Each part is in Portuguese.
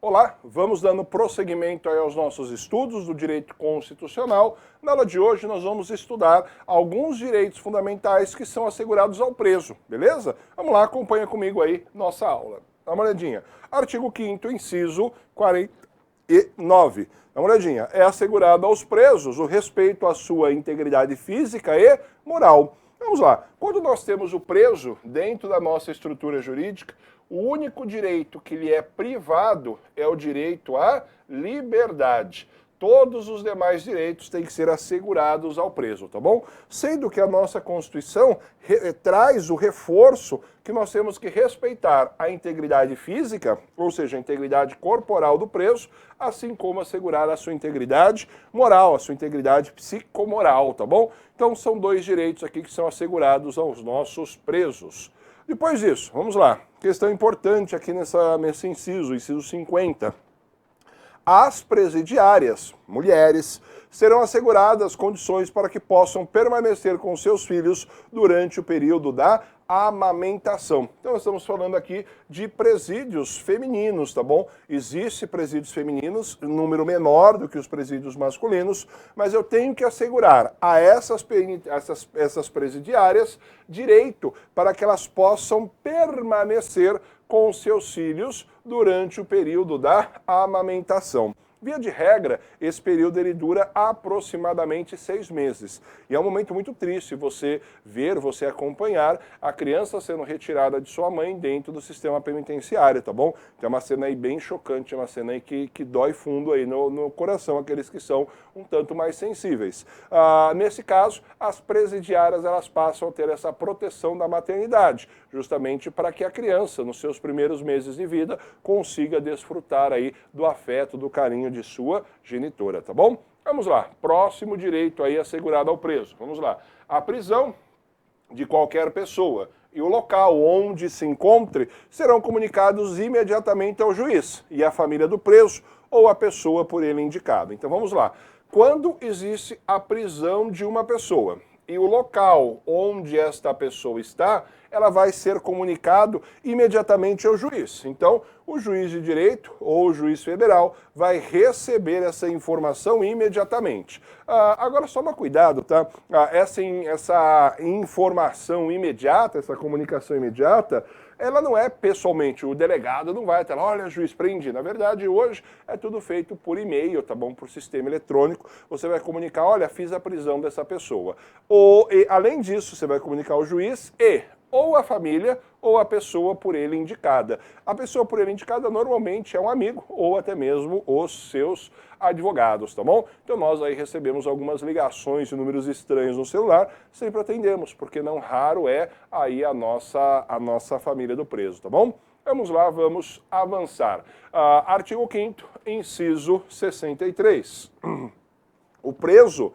Olá, vamos dando prosseguimento aí aos nossos estudos do direito constitucional. Na aula de hoje nós vamos estudar alguns direitos fundamentais que são assegurados ao preso, beleza? Vamos lá, acompanha comigo aí nossa aula. Dá uma olhadinha. Artigo 5º, inciso 49. Dá uma olhadinha. É assegurado aos presos o respeito à sua integridade física e moral. Vamos lá. Quando nós temos o preso dentro da nossa estrutura jurídica, o único direito que lhe é privado é o direito à liberdade. Todos os demais direitos têm que ser assegurados ao preso, tá bom? Sendo que a nossa Constituição traz o reforço que nós temos que respeitar a integridade física, ou seja, a integridade corporal do preso, assim como assegurar a sua integridade moral, a sua integridade psicomoral, tá bom? Então são dois direitos aqui que são assegurados aos nossos presos. Depois disso, vamos lá. Questão importante aqui nesse inciso 50. As presidiárias, mulheres, serão asseguradas condições para que possam permanecer com seus filhos durante o período da amamentação. Então, nós estamos falando aqui de presídios femininos, tá bom? Existem presídios femininos, número menor do que os presídios masculinos, mas eu tenho que assegurar a essas presidiárias direito para que elas possam permanecer com seus filhos durante o período da amamentação. Via de regra, esse período ele dura aproximadamente 6 meses. E é um momento muito triste você ver, você acompanhar a criança sendo retirada de sua mãe dentro do sistema penitenciário, tá bom? Então é uma cena aí bem chocante, é uma cena aí que dói fundo aí no coração, aqueles que são um tanto mais sensíveis. Nesse caso, as presidiárias elas passam a ter essa proteção da maternidade, justamente para que a criança, nos seus primeiros meses de vida, consiga desfrutar aí do afeto, do carinho de sua genitora, tá bom? Vamos lá, próximo direito aí assegurado ao preso. Vamos lá. A prisão de qualquer pessoa e o local onde se encontre serão comunicados imediatamente ao juiz e à família do preso ou à pessoa por ele indicada. Então vamos lá. Quando existe a prisão de uma pessoa e o local onde esta pessoa está, ela vai ser comunicado imediatamente ao juiz. Então, o juiz de direito ou o juiz federal vai receber essa informação imediatamente. Agora, só uma cuidado, tá? Essa informação imediata, essa comunicação imediata, ela não é pessoalmente, o delegado não vai até lá, olha, juiz, prendi. Na verdade, hoje é tudo feito por e-mail, tá bom? Por sistema eletrônico. Você vai comunicar, olha, fiz a prisão dessa pessoa. Além disso, você vai comunicar ao juiz ou a família ou a pessoa por ele indicada. A pessoa por ele indicada normalmente é um amigo ou até mesmo os seus advogados, tá bom? Então nós aí recebemos algumas ligações de números estranhos no celular, sempre atendemos, porque não raro é aí a nossa família do preso, tá bom? Vamos lá, vamos avançar. Artigo 5º, inciso 63. O preso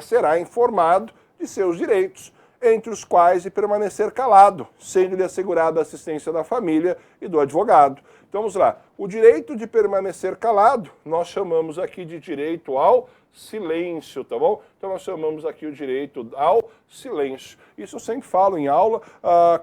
será informado de seus direitos, entre os quais de permanecer calado, sendo-lhe assegurada a assistência da família e do advogado. Então vamos lá. O direito de permanecer calado, nós chamamos aqui de direito ao silêncio, tá bom? Então nós chamamos aqui o direito ao silêncio. Isso eu sempre falo em aula,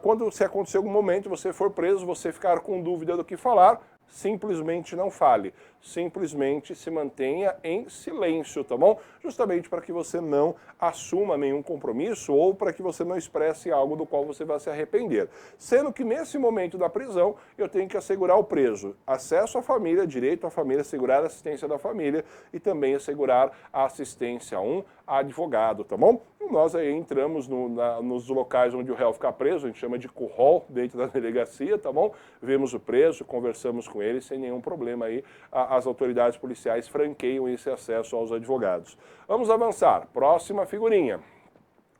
quando se acontecer algum momento, você for preso, você ficar com dúvida do que falar, simplesmente não fale, simplesmente se mantenha em silêncio, tá bom? Justamente para que você não assuma nenhum compromisso ou para que você não expresse algo do qual você vai se arrepender. Sendo que nesse momento da prisão, eu tenho que assegurar ao preso acesso à família, direito à família, assegurar a assistência da família e também assegurar a assistência a um advogado, tá bom? E nós aí entramos nos locais onde o réu fica preso, a gente chama de curral dentro da delegacia, tá bom? Vemos o preso, conversamos com ele sem nenhum problema aí, as autoridades policiais franqueiam esse acesso aos advogados. Vamos avançar. Próxima figurinha.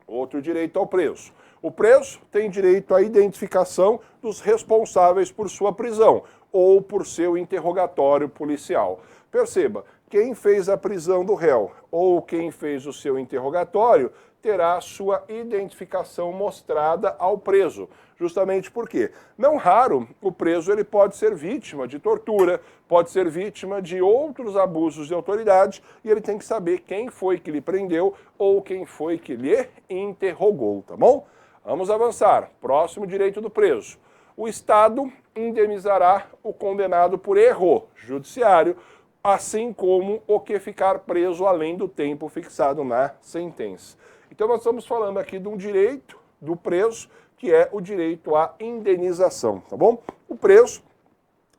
Outro direito ao preso. O preso tem direito à identificação dos responsáveis por sua prisão ou por seu interrogatório policial. Perceba, quem fez a prisão do réu ou quem fez o seu interrogatório terá sua identificação mostrada ao preso. Justamente porque, não raro, o preso ele pode ser vítima de tortura, pode ser vítima de outros abusos de autoridade e ele tem que saber quem foi que lhe prendeu ou quem foi que lhe interrogou, tá bom? Vamos avançar. Próximo direito do preso. O Estado indenizará o condenado por erro judiciário, assim como o que ficar preso além do tempo fixado na sentença. Então nós estamos falando aqui de um direito do preso, que é o direito à indenização, tá bom? O preso,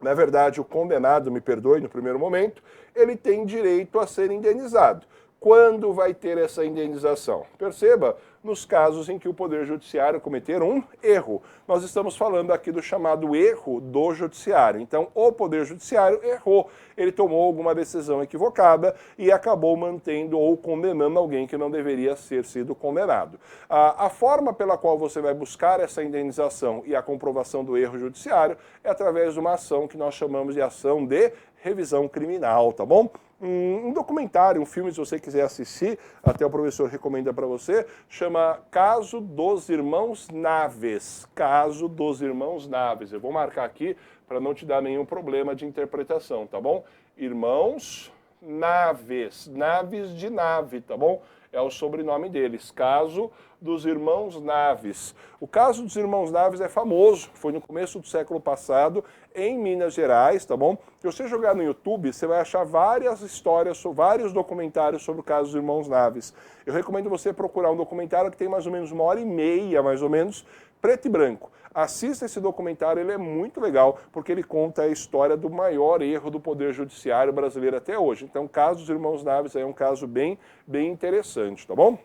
na verdade o condenado, me perdoe no primeiro momento, ele tem direito a ser indenizado. Quando vai ter essa indenização? Perceba, nos casos em que o Poder Judiciário cometer um erro. Nós estamos falando aqui do chamado erro do Judiciário. Então, o Poder Judiciário errou. Ele tomou alguma decisão equivocada e acabou mantendo ou condenando alguém que não deveria ter sido condenado. A forma pela qual você vai buscar essa indenização e a comprovação do erro judiciário é através de uma ação que nós chamamos de ação de revisão criminal, tá bom? Um documentário, um filme, se você quiser assistir, até o professor recomenda para você, chama Caso dos Irmãos Naves. Caso dos Irmãos Naves. Eu vou marcar aqui para não te dar nenhum problema de interpretação, tá bom? Irmãos Naves. Naves de nave, tá bom? É o sobrenome deles. Caso dos Irmãos Naves. O caso dos Irmãos Naves é famoso, foi no começo do século passado, em Minas Gerais, tá bom? Se você jogar no YouTube, você vai achar várias histórias, vários documentários sobre o caso dos Irmãos Naves. Eu recomendo você procurar um documentário que tem mais ou menos 1h30, mais ou menos, preto e branco. Assista esse documentário, ele é muito legal, porque ele conta a história do maior erro do Poder Judiciário brasileiro até hoje. Então, o caso dos Irmãos Naves é um caso bem interessante, tá bom?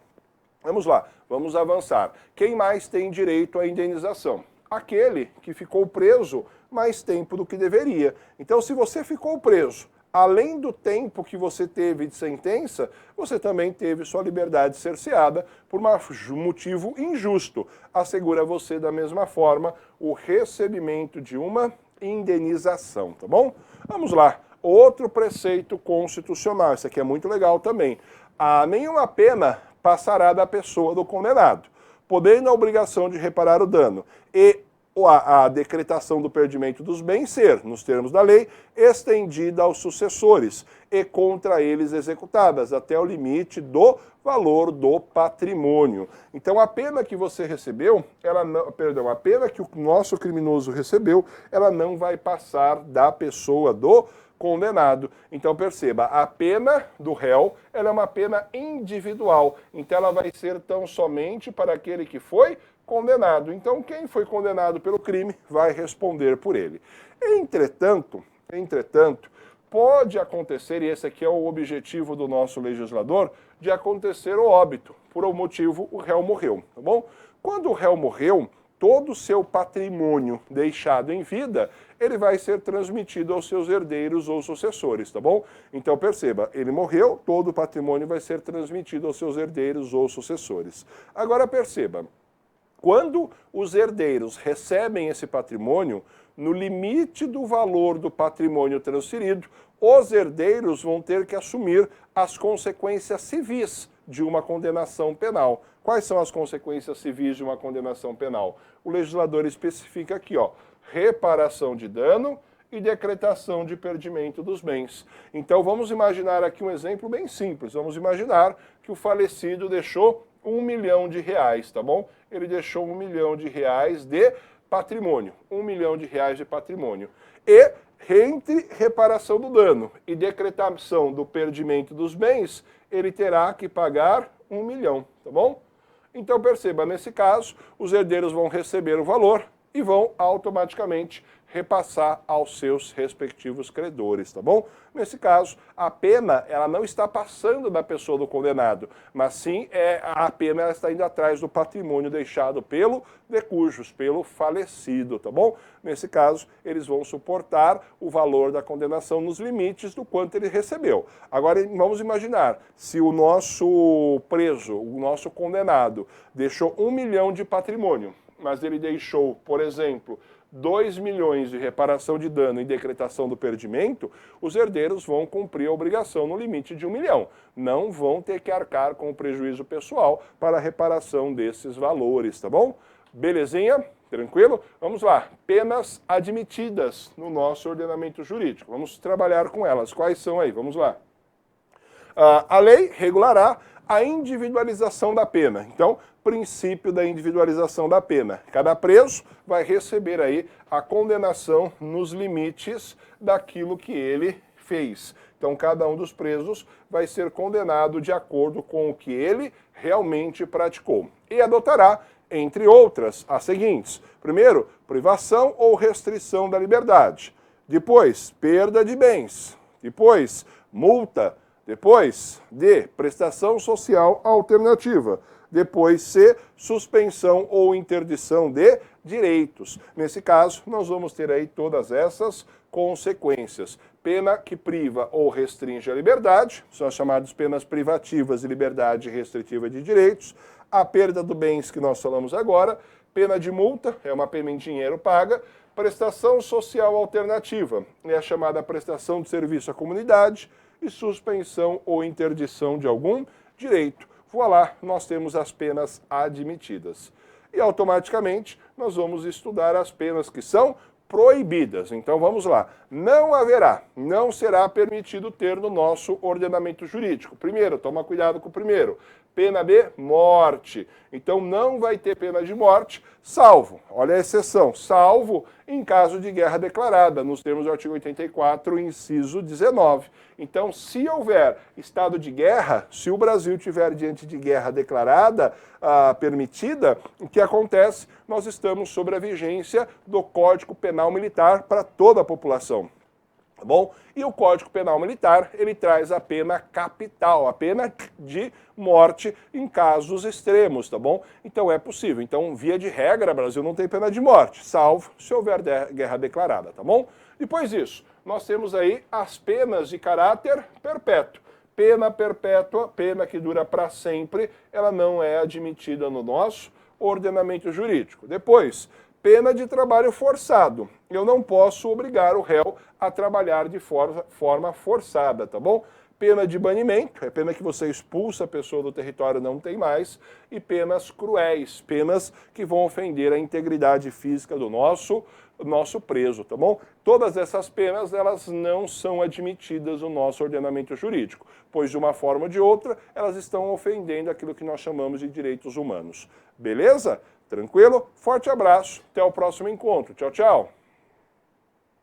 Vamos lá, vamos avançar. Quem mais tem direito à indenização? Aquele que ficou preso mais tempo do que deveria. Então, se você ficou preso além do tempo que você teve de sentença, você também teve sua liberdade cerceada por um motivo injusto. Assegura você, da mesma forma, o recebimento de uma indenização, tá bom? Vamos lá. Outro preceito constitucional, isso aqui é muito legal também. Nenhuma pena passará da pessoa do condenado, podendo a obrigação de reparar o dano e a decretação do perdimento dos bens ser, nos termos da lei, estendida aos sucessores e contra eles executadas, até o limite do valor do patrimônio. Então a pena que você recebeu, a pena que o nosso criminoso recebeu, ela não vai passar da pessoa do condenado. Então perceba, a pena do réu, ela é uma pena individual, então ela vai ser tão somente para aquele que foi condenado. Então quem foi condenado pelo crime vai responder por ele. Entretanto, pode acontecer, e esse aqui é o objetivo do nosso legislador, de acontecer o óbito. Por um motivo, o réu morreu, tá bom? Quando o réu morreu, todo o seu patrimônio deixado em vida, ele vai ser transmitido aos seus herdeiros ou sucessores, tá bom? Então perceba, ele morreu, todo o patrimônio vai ser transmitido aos seus herdeiros ou sucessores. Agora perceba, quando os herdeiros recebem esse patrimônio, no limite do valor do patrimônio transferido, os herdeiros vão ter que assumir as consequências civis de uma condenação penal. Quais são as consequências civis de uma condenação penal? O legislador especifica aqui, ó, reparação de dano e decretação de perdimento dos bens. Então vamos imaginar aqui um exemplo bem simples. Vamos imaginar que o falecido deixou R$1 milhão, tá bom? Ele deixou R$1 milhão de patrimônio, R$1 milhão de patrimônio. E entre reparação do dano e decretação do perdimento dos bens, ele terá que pagar R$1 milhão, tá bom? Então perceba, nesse caso, os herdeiros vão receber o valor e vão automaticamente repassar aos seus respectivos credores, tá bom? Nesse caso, a pena, ela não está passando da pessoa do condenado, mas sim a pena ela está indo atrás do patrimônio deixado pelo decujus, pelo falecido, tá bom? Nesse caso, eles vão suportar o valor da condenação nos limites do quanto ele recebeu. Agora, vamos imaginar, se o nosso preso, o nosso condenado, deixou R$1 milhão de patrimônio, mas ele deixou, por exemplo, 2 milhões de reparação de dano e decretação do perdimento, os herdeiros vão cumprir a obrigação no limite de 1 milhão. Não vão ter que arcar com o prejuízo pessoal para a reparação desses valores, tá bom? Belezinha? Tranquilo? Vamos lá. Penas admitidas no nosso ordenamento jurídico. Vamos trabalhar com elas. Quais são aí? Vamos lá. A lei regulará a individualização da pena. Então, princípio da individualização da pena. Cada preso vai receber aí a condenação nos limites daquilo que ele fez. Então, cada um dos presos vai ser condenado de acordo com o que ele realmente praticou. E adotará, entre outras, as seguintes. Primeiro, privação ou restrição da liberdade. Depois, perda de bens. Depois, multa. Depois, D, prestação social alternativa. Depois, C, suspensão ou interdição de direitos. Nesse caso, nós vamos ter aí todas essas consequências. Pena que priva ou restringe a liberdade, são as chamadas penas privativas de liberdade restritiva de direitos. A perda do bens que nós falamos agora, pena de multa, é uma pena em dinheiro paga. Prestação social alternativa, é a chamada prestação de serviço à comunidade. E suspensão ou interdição de algum direito. Voilá, nós temos as penas admitidas. E automaticamente nós vamos estudar as penas que são proibidas. Então vamos lá. Não haverá, não será permitido ter no nosso ordenamento jurídico. Primeiro, toma cuidado com o primeiro. Pena B, morte. Então não vai ter pena de morte, salvo, olha a exceção, salvo em caso de guerra declarada, nos termos do artigo 84, inciso 19. Então, se houver estado de guerra, se o Brasil tiver diante de guerra declarada, permitida, o que acontece? Nós estamos sob a vigência do Código Penal Militar para toda a população. Tá bom? E o Código Penal Militar, ele traz a pena capital, a pena de morte em casos extremos, tá bom? Então é possível. Então, via de regra, o Brasil não tem pena de morte, salvo se houver guerra declarada, tá bom? Depois disso, nós temos aí as penas de caráter perpétuo. Pena perpétua, pena que dura para sempre, ela não é admitida no nosso ordenamento jurídico. Depois, pena de trabalho forçado. Eu não posso obrigar o réu a trabalhar de forma forçada, tá bom? Pena de banimento, é pena que você expulsa a pessoa do território, não tem mais. E penas cruéis, penas que vão ofender a integridade física do nosso preso, tá bom? Todas essas penas, elas não são admitidas no nosso ordenamento jurídico, pois de uma forma ou de outra, elas estão ofendendo aquilo que nós chamamos de direitos humanos. Beleza? Tranquilo? Forte abraço, até o próximo encontro. Tchau, tchau!